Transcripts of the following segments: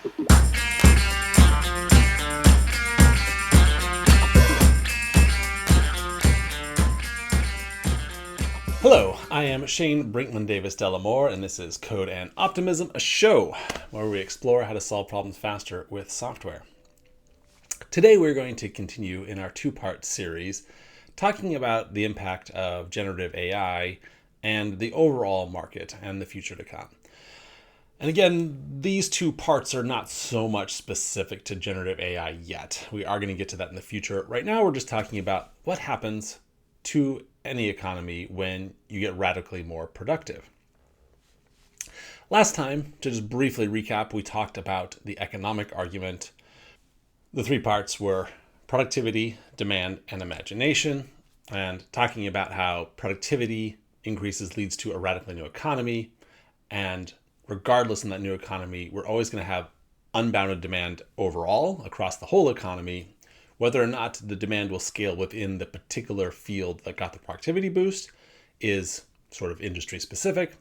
Hello, I am Shane Brinkman Davis Delamore, and this is Code and Optimism, a show where we explore how to solve problems faster with software. Today we're going to continue in our two-part series talking about the impact of generative AI and the overall market and the future to come. And again, these two parts are not so much specific to generative AI yet. We are going to get to that in the future. Right now, we're just talking about what happens to any economy when you get radically more productive. Last time, to just briefly recap, we talked about the economic argument. The three parts were productivity, demand, and imagination, and talking about how productivity increases leads to a radically new economy, and regardless in that new economy, we're always going to have unbounded demand overall across the whole economy. Whether or not the demand will scale within the particular field that got the productivity boost is sort of industry specific.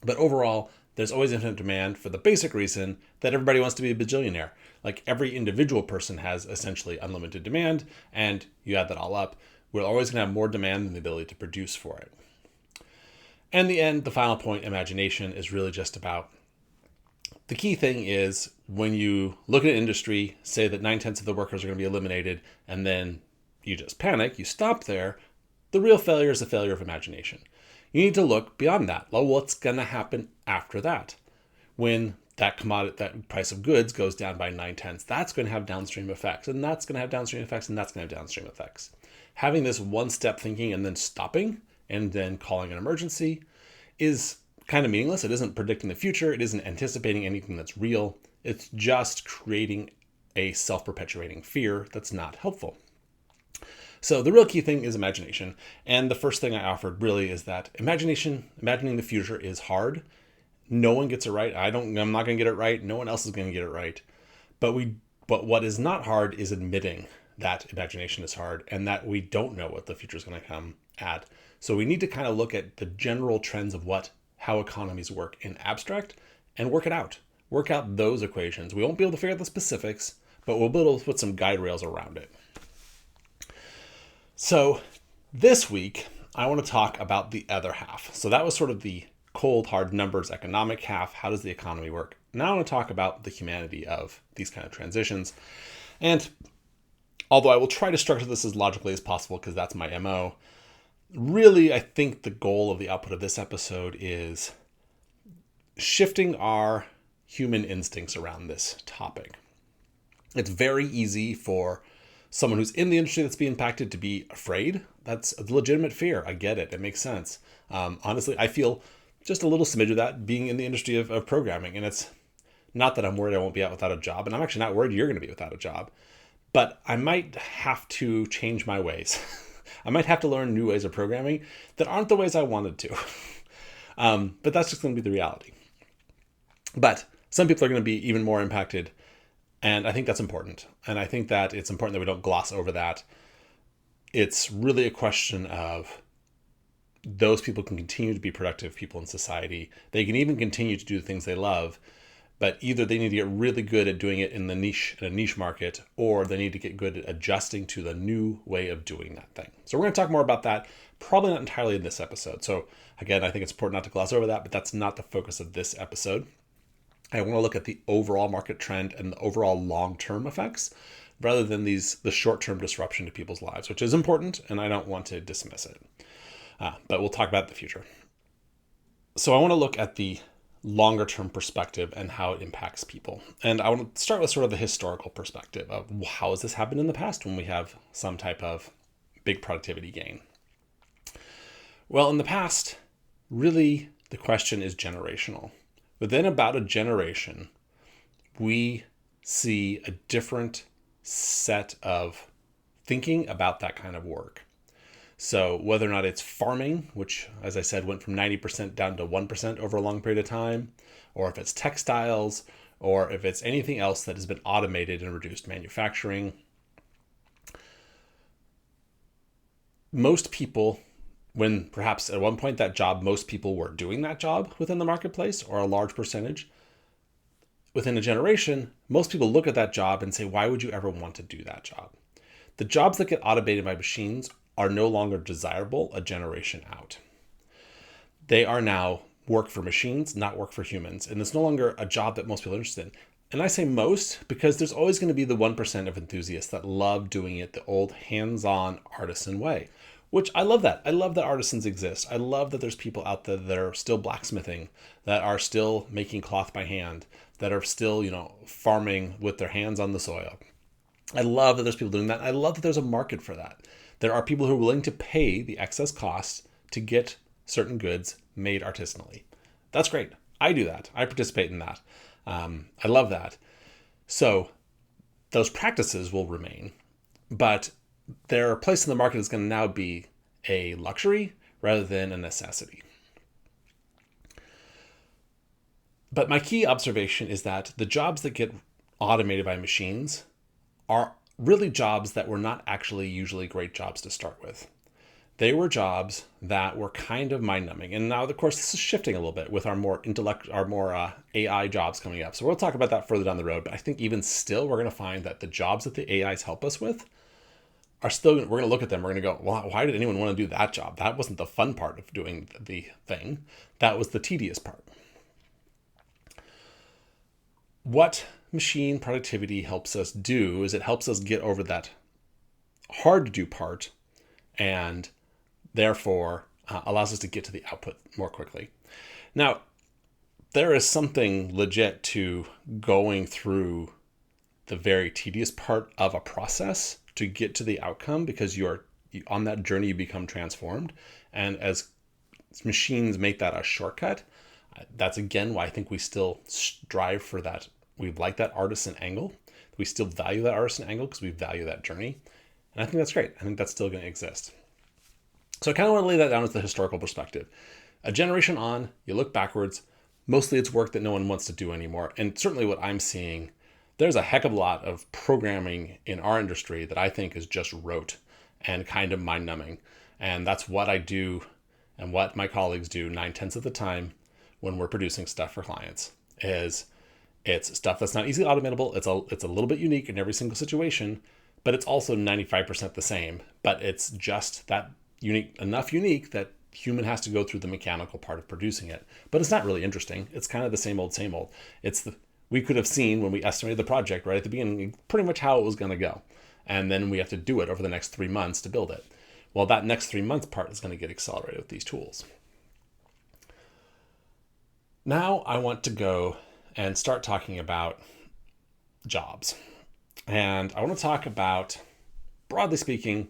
But overall, there's always infinite demand for the basic reason that everybody wants to be a bajillionaire. Like every individual person has essentially unlimited demand, and you add that all up, we're always going to have more demand than the ability to produce for it. And the final point, imagination, is really just about the key thing is when you look at an industry, say that 9/10 of the workers are going to be eliminated, and then you just panic, you stop there, the real failure is the failure of imagination. You need to look beyond that. Well, what's going to happen after that? When that price of goods goes down by 9/10, that's going to have downstream effects, and that's going to have downstream effects, and that's going to have downstream effects. Having this one-step thinking and then stopping and then calling an emergency is kind of meaningless. It isn't predicting the future. It isn't anticipating anything that's real. It's just creating a self-perpetuating fear that's not helpful. So the real key thing is imagination. And the first thing I offered really is that imagining the future is hard. No one gets it right. I'm not going to get it right. No one else is going to get it right. But what is not hard is admitting that imagination is hard and that we don't know what the future is going to come at. So we need to kind of look at the general trends of how economies work in abstract and work it out. Work out those equations. We won't be able to figure out the specifics, but we'll be able to put some guide rails around it. So this week, I want to talk about the other half. So that was sort of the cold, hard numbers economic half. How does the economy work? Now I want to talk about the humanity of these kind of transitions. And although I will try to structure this as logically as possible because that's my MO, really, I think the goal of the output of this episode is shifting our human instincts around this topic. It's very easy for someone who's in the industry that's being impacted to be afraid. That's a legitimate fear. I get it. It makes sense. Honestly, I feel just a little smidge of that being in the industry of programming. And it's not that I'm worried I won't be out without a job. And I'm actually not worried you're going to be without a job. But I might have to change my ways. I might have to learn new ways of programming that aren't the ways I wanted to. But that's just going to be the reality. But some people are going to be even more impacted. And I think that's important. And I think that it's important that we don't gloss over that. It's really a question of those people can continue to be productive people in society. They can even continue to do the things they love. But either they need to get really good at doing it in a niche market, or they need to get good at adjusting to the new way of doing that thing. So we're going to talk more about that, probably not entirely in this episode. So again, I think it's important not to gloss over that, but that's not the focus of this episode. I want to look at the overall market trend and the overall long-term effects, rather than the short-term disruption to people's lives, which is important, and I don't want to dismiss it. But we'll talk about the future. So I want to look at the longer term perspective and how it impacts people. And I want to start with sort of the historical perspective of how has this happened in the past when we have some type of big productivity gain. Well, in the past, really the question is generational. Within about a generation, we see a different set of thinking about that kind of work. So whether or not it's farming, which, as I said, went from 90% down to 1% over a long period of time, or if it's textiles, or if it's anything else that has been automated and reduced manufacturing, most people, when perhaps at one point that job, most people were doing that job within the marketplace, or a large percentage, within a generation, most people look at that job and say, why would you ever want to do that job? The jobs that get automated by machines are no longer desirable a generation out. They are now work for machines, not work for humans. And it's no longer a job that most people are interested in. And I say most because there's always going to be the 1% of enthusiasts that love doing it the old hands-on artisan way, which I love that. I love that artisans exist. I love that there's people out there that are still blacksmithing, that are still making cloth by hand, that are still, farming with their hands on the soil. I love that there's people doing that. I love that there's a market for that. There are people who are willing to pay the excess costs to get certain goods made artisanally. That's great. I do that. I participate in that. I love that. So those practices will remain, but their place in the market is going to now be a luxury rather than a necessity. But my key observation is that the jobs that get automated by machines are really jobs that were not actually usually great jobs to start with. They were jobs that were kind of mind-numbing. And now, of course, this is shifting a little bit with our more AI jobs coming up. So we'll talk about that further down the road. But I think even still, we're going to find that the jobs that the AIs help us with are still, we're going to look at them. We're going to go, well, why did anyone want to do that job? That wasn't the fun part of doing the thing. That was the tedious part. What machine productivity helps us do is it helps us get over that hard to do part and therefore allows us to get to the output more quickly. Now, there is something legit to going through the very tedious part of a process to get to the outcome, because on that journey you become transformed. And as machines make that a shortcut, that's again why I think we still strive for that. We like that artisan angle. We still value that artisan angle because we value that journey. And I think that's great. I think that's still going to exist. So I kind of want to lay that down as the historical perspective. A generation on, you look backwards, mostly it's work that no one wants to do anymore. And certainly what I'm seeing, there's a heck of a lot of programming in our industry that I think is just rote and kind of mind-numbing. And that's what I do and what my colleagues do 9/10 of the time when we're producing stuff for clients. It's stuff that's not easily automatable. It's a little bit unique in every single situation, but it's also 95% the same. But it's just that unique that human has to go through the mechanical part of producing it. But it's not really interesting. It's kind of the same old, same old. We could have seen when we estimated the project right at the beginning pretty much how it was going to go. And then we have to do it over the next 3 months to build it. Well, that next 3 months part is going to get accelerated with these tools. Now I want to go and start talking about jobs. And I want to talk about, broadly speaking,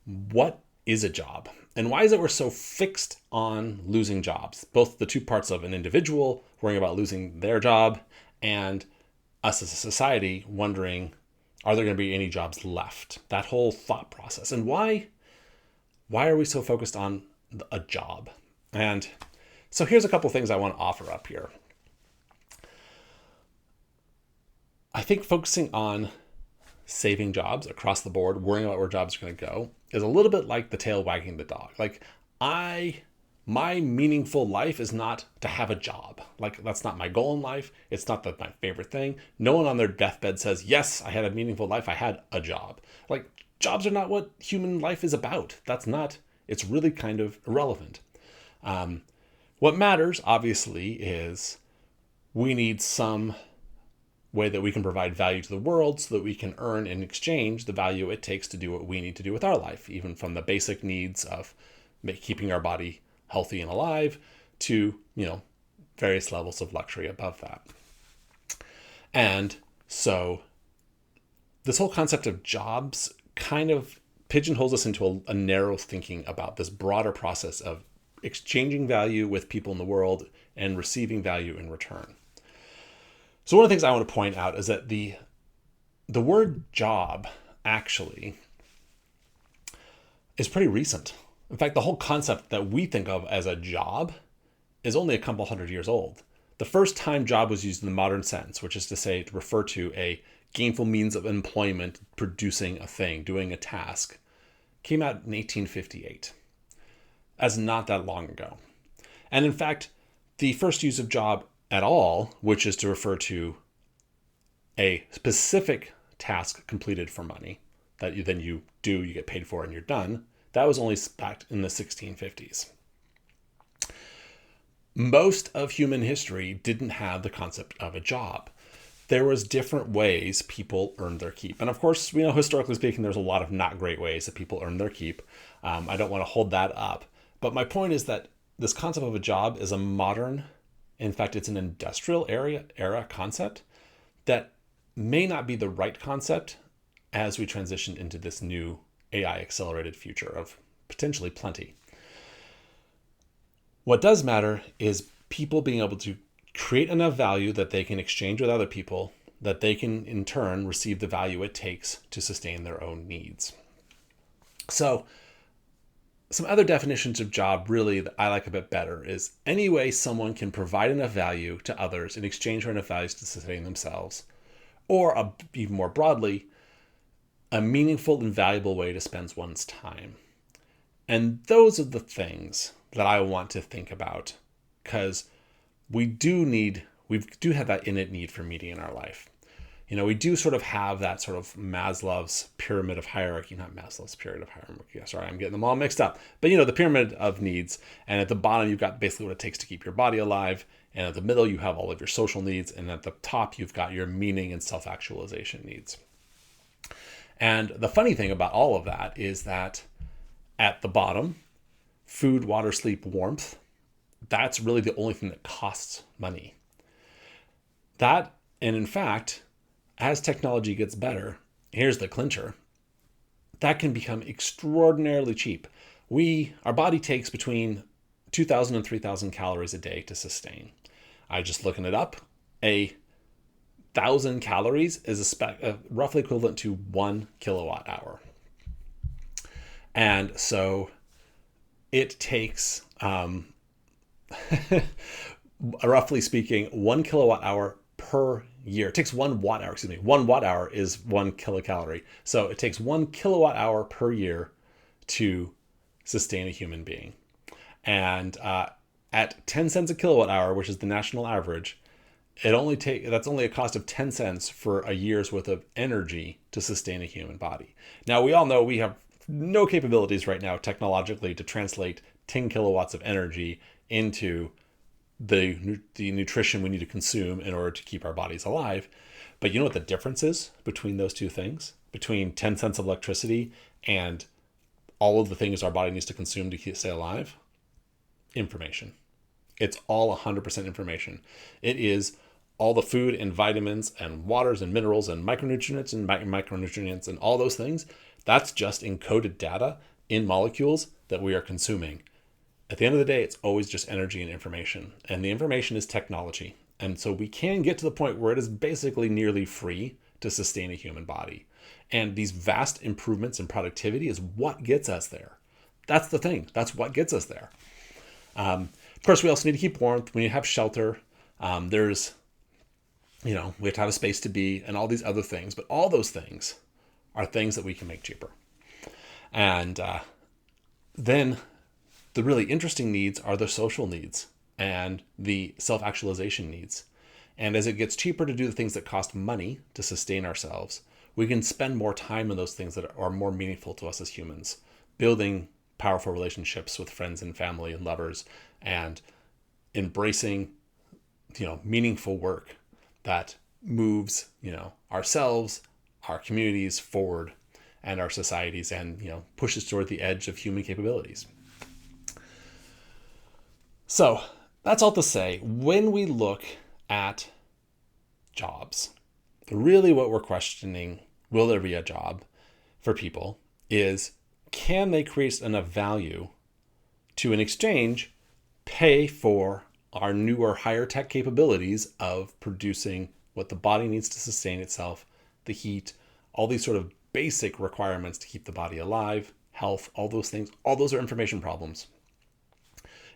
what is a job? And why is it we're so fixed on losing jobs? Both the two parts of an individual worrying about losing their job and us as a society wondering, are there going to be any jobs left? That whole thought process. And why are we so focused on a job? And so here's a couple things I want to offer up here. I think focusing on saving jobs across the board, worrying about where jobs are going to go, is a little bit like the tail wagging the dog. Like my meaningful life is not to have a job. Like that's not my goal in life. It's not my favorite thing. No one on their deathbed says, yes, I had a meaningful life. I had a job. Like jobs are not what human life is about. It's really kind of irrelevant. What matters, obviously, is we need some way that we can provide value to the world so that we can earn in exchange the value it takes to do what we need to do with our life, even from the basic needs of keeping our body healthy and alive to, various levels of luxury above that. And so this whole concept of jobs kind of pigeonholes us into a narrow thinking about this broader process of exchanging value with people in the world and receiving value in return. So one of the things I want to point out is that the word job actually is pretty recent. In fact, the whole concept that we think of as a job is only a couple hundred years old. The first time job was used in the modern sense, which is to refer to a gainful means of employment, producing a thing, doing a task, came out in 1858. That's not that long ago. And in fact, the first use of job at all, which is to refer to a specific task completed for money that you get paid for, and you're done. That was only back in the 1650s. Most of human history didn't have the concept of a job. There was different ways people earned their keep. And of course, we know historically speaking, there's a lot of not great ways that people earn their keep. I don't want to hold that up. But my point is that this concept of a job is a modern, in fact, it's an industrial era concept that may not be the right concept as we transition into this new AI accelerated future of potentially plenty. What does matter is people being able to create enough value that they can exchange with other people, that they can in turn receive the value it takes to sustain their own needs. So some other definitions of job really that I like a bit better is any way someone can provide enough value to others in exchange for enough values to sustain themselves, or even more broadly, a meaningful and valuable way to spend one's time. And those are the things that I want to think about, because we do have that innate need for meaning in our life. We do sort of have that sort of Maslow's pyramid of hierarchy, not Maslow's pyramid of hierarchy. Sorry, I'm getting them all mixed up. But the pyramid of needs, and at the bottom, you've got basically what it takes to keep your body alive. And at the middle, you have all of your social needs. And at the top, you've got your meaning and self-actualization needs. And the funny thing about all of that is that at the bottom, food, water, sleep, warmth, that's really the only thing that costs money. And in fact, as technology gets better, here's the clincher, that can become extraordinarily cheap. Our body takes between 2,000 and 3,000 calories a day to sustain. I just looking it up, 1,000 calories is roughly equivalent to 1 kilowatt hour. And so it takes, roughly speaking, 1 kilowatt hour per year. It takes 1 watt hour, 1 watt hour is 1 kilocalorie. So it takes 1 kilowatt hour per year to sustain a human being. And at 10 cents a kilowatt hour, which is the national average, that's only a cost of 10 cents for a year's worth of energy to sustain a human body. Now, we all know we have no capabilities right now technologically to translate 10 kilowatts of energy into the nutrition we need to consume in order to keep our bodies alive. But you know what the difference is between those two things? Between 10 cents of electricity and all of the things our body needs to consume to stay alive? Information. It's all 100% information. It is all the food and vitamins and waters and minerals and micronutrients and micronutrients and all those things. That's just encoded data in molecules that we are consuming. At the end of the day, it's always just energy and information. And the information is technology. And so we can get to the point where it is basically nearly free to sustain a human body. And these vast improvements in productivity is what gets us there. That's the thing. That's what gets us there. Of course, we also need to keep warmth. We need to have shelter. We have to have a space to be and all these other things. But all those things are things that we can make cheaper. And then the really interesting needs are the social needs and the self-actualization needs. And as it gets cheaper to do the things that cost money to sustain ourselves, we can spend more time on those things that are more meaningful to us as humans, building powerful relationships with friends and family and lovers, and embracing, meaningful work that moves, ourselves, our communities forward, and our societies, and pushes toward the edge of human capabilities. So that's all to say, when we look at jobs, really what we're questioning, will there be a job for people, is can they create enough value to, in exchange, pay for our newer, higher tech capabilities of producing what the body needs to sustain itself, the heat, all these sort of basic requirements to keep the body alive, health, all those things. All those are information problems.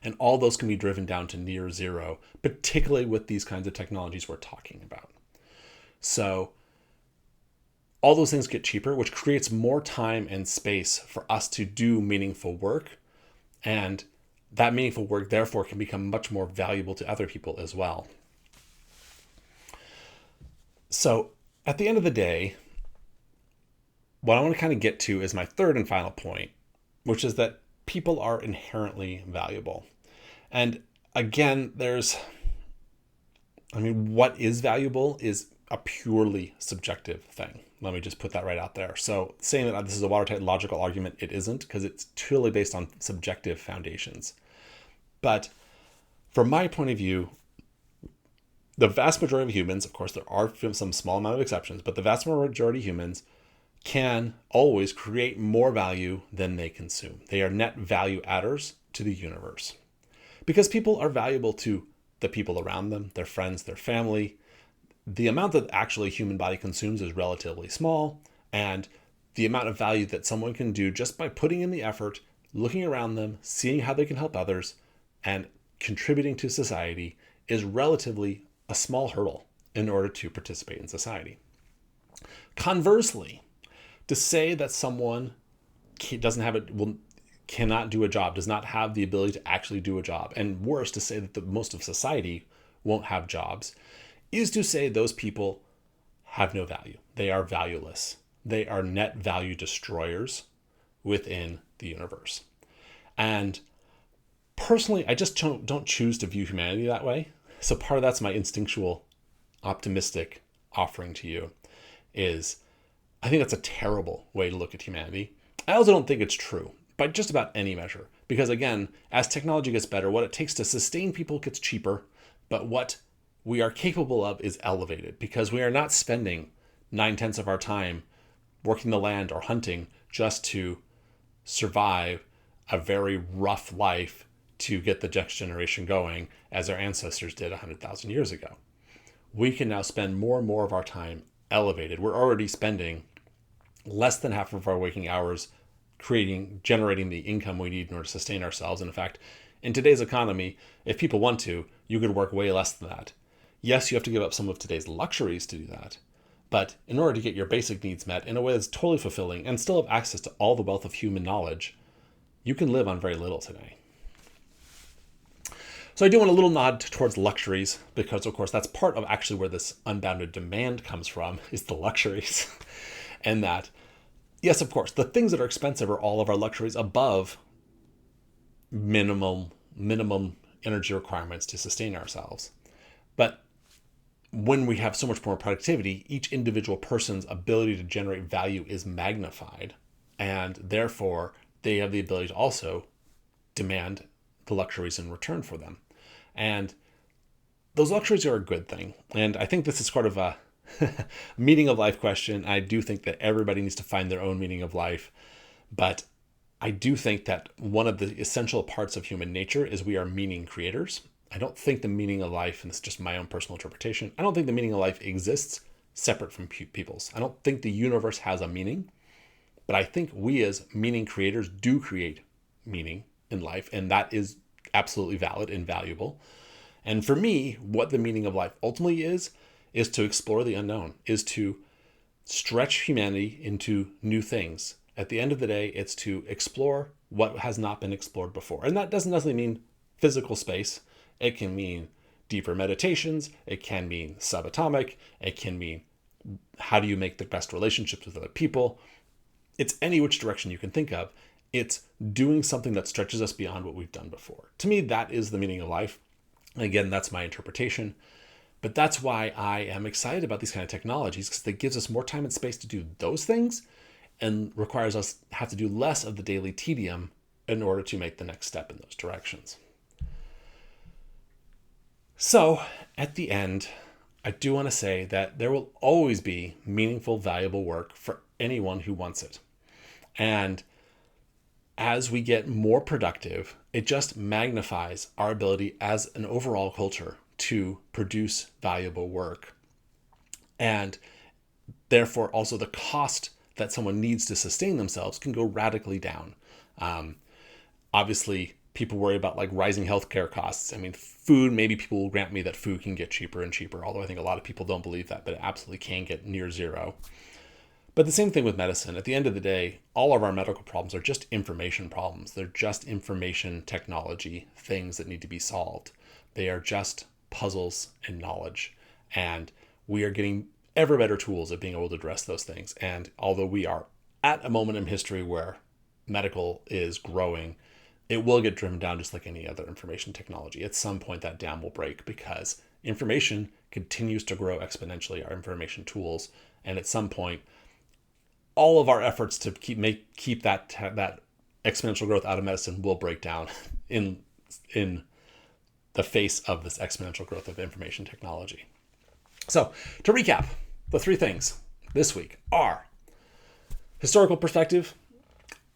And all those can be driven down to near zero, particularly with these kinds of technologies we're talking about. So all those things get cheaper, which creates more time and space for us to do meaningful work. And that meaningful work, therefore, can become much more valuable to other people as well. So at the end of the day, what I want to kind of get to is my third and final point, which is that people are inherently valuable. And again, what is valuable is a purely subjective thing. Let me just put that right out there. So saying that this is a watertight logical argument, it isn't, because it's truly based on subjective foundations. But from my point of view, the vast majority of humans, of course, there are some small amount of exceptions, but the vast majority of humans can always create more value than they consume. They are net value adders to the universe because people are valuable to the people around them, their friends, their family. The amount that actually human body consumes is relatively small, and the amount of value that someone can do just by putting in the effort, looking around them, seeing how they can help others, and contributing to society is relatively a small hurdle in order to participate in society. Conversely, to say that someone cannot do a job, does not have the ability to actually do a job, and worse, to say that the most of society won't have jobs, is to say those people have no value. They are valueless. They are net value destroyers within the universe. And personally, I just don't choose to view humanity that way. So part of that's my instinctual, optimistic offering to you is I think that's a terrible way to look at humanity. I also don't think it's true by just about any measure. Because again, as technology gets better, what it takes to sustain people gets cheaper, but what we are capable of is elevated because we are not spending 9/10 of our time working the land or hunting just to survive a very rough life to get the next generation going as our ancestors did 100,000 years ago. We can now spend more and more of our time elevated. We're already spending less than half of our waking hours generating the income we need in order to sustain ourselves. And in fact, in today's economy, if people want to, you could work way less than that. Yes, you have to give up some of today's luxuries to do that. But in order to get your basic needs met in a way that's totally fulfilling and still have access to all the wealth of human knowledge, you can live on very little today. So I do want a little nod towards luxuries because, of course, that's part of actually where this unbounded demand comes from, is the luxuries. And that, yes, of course, the things that are expensive are all of our luxuries above minimum energy requirements to sustain ourselves. But when we have so much more productivity, each individual person's ability to generate value is magnified. And therefore, they have the ability to also demand the luxuries in return for them. And those luxuries are a good thing. And I think this is sort of a meaning of life question. I do think that everybody needs to find their own meaning of life. But I do think that one of the essential parts of human nature is we are meaning creators. I don't think the meaning of life, and this is just my own personal interpretation, I don't think the meaning of life exists separate from people's. I don't think the universe has a meaning, but I think we as meaning creators do create meaning in life, and that is absolutely valid and valuable. And for me, what the meaning of life ultimately is to explore the unknown, is to stretch humanity into new things. At the end of the day, it's to explore what has not been explored before. And that doesn't necessarily mean physical space. It can mean deeper meditations. It can mean subatomic. It can mean how do you make the best relationships with other people. It's any which direction you can think of. It's doing something that stretches us beyond what we've done before. To me, that is the meaning of life. Again, that's my interpretation. But that's why I am excited about these kind of technologies, because it gives us more time and space to do those things and requires us to have to do less of the daily tedium in order to make the next step in those directions. So at the end, I do want to say that there will always be meaningful, valuable work for anyone who wants it. And as we get more productive, it just magnifies our ability as an overall culture to produce valuable work. And therefore, also the cost that someone needs to sustain themselves can go radically down. Obviously, people worry about like rising healthcare costs. I mean, food, maybe people will grant me that food can get cheaper and cheaper, although I think a lot of people don't believe that, but it absolutely can get near zero. But the same thing with medicine. At the end of the day, all of our medical problems are just information problems. They're just information technology things that need to be solved. They are just puzzles and knowledge. And we are getting ever better tools at being able to address those things. And although we are at a moment in history where medical is growing, it will get driven down just like any other information technology. At some point, that dam will break because information continues to grow exponentially, our information tools. And at some point, all of our efforts to keep that exponential growth out of medicine will break down in the face of this exponential growth of information technology. So to recap, the three things this week are historical perspective,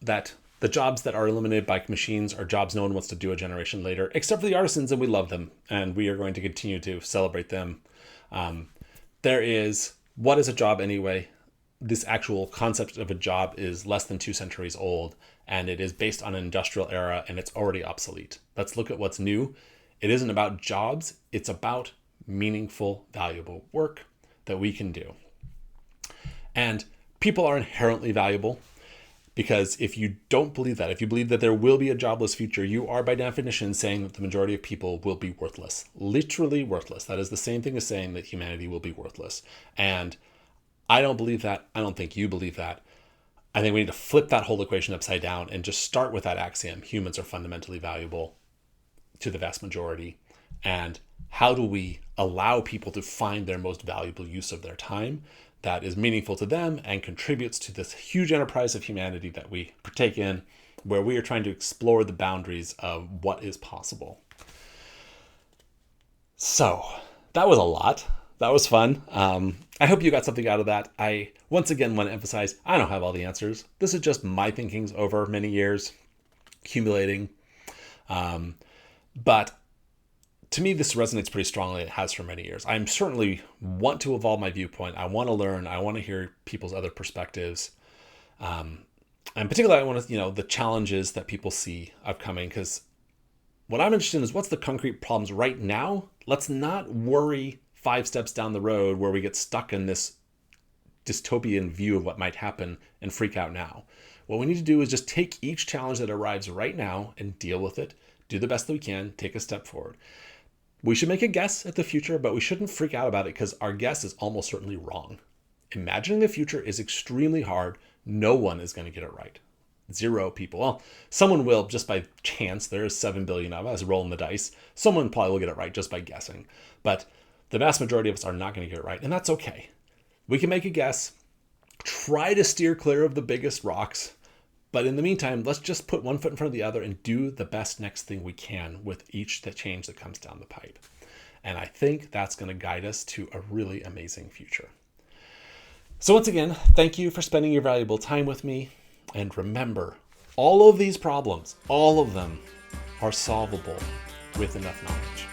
that the jobs that are eliminated by machines are jobs no one wants to do a generation later, except for the artisans, and we love them, and we are going to continue to celebrate them. There is, what is a job anyway? This actual concept of a job is less than 2 centuries old, and it is based on an industrial era, and it's already obsolete. Let's look at what's new. It isn't about jobs. It's about meaningful, valuable work that we can do. And people are inherently valuable, because if you don't believe that, if you believe that there will be a jobless future, you are by definition saying that the majority of people will be worthless, literally worthless. That is the same thing as saying that humanity will be worthless. And I don't believe that. I don't think you believe that. I think we need to flip that whole equation upside down and just start with that axiom. Humans are fundamentally valuable to the vast majority. And how do we allow people to find their most valuable use of their time that is meaningful to them and contributes to this huge enterprise of humanity that we partake in, where we are trying to explore the boundaries of what is possible. So that was a lot. That was fun. I hope you got something out of that. I, once again, want to emphasize, I don't have all the answers. This is just my thinkings over many years, accumulating. But to me, this resonates pretty strongly. It has for many years. I certainly want to evolve my viewpoint. I want to learn. I want to hear people's other perspectives. And particularly, I want to, the challenges that people see upcoming, because what I'm interested in is what's the concrete problems right now. Let's not worry 5 steps down the road where we get stuck in this dystopian view of what might happen and freak out now. What we need to do is just take each challenge that arrives right now and deal with it, do the best that we can, take a step forward. We should make a guess at the future, but we shouldn't freak out about it because our guess is almost certainly wrong. Imagining the future is extremely hard. No one is going to get it right. 0 people. Well, someone will just by chance. There's 7 billion of us rolling the dice. Someone probably will get it right just by guessing. But the vast majority of us are not going to get it right, and that's okay. We can make a guess, try to steer clear of the biggest rocks, but in the meantime, let's just put one foot in front of the other and do the best next thing we can with each change that comes down the pipe. And I think that's going to guide us to a really amazing future. So once again, thank you for spending your valuable time with me. And remember, all of these problems, all of them are solvable with enough knowledge.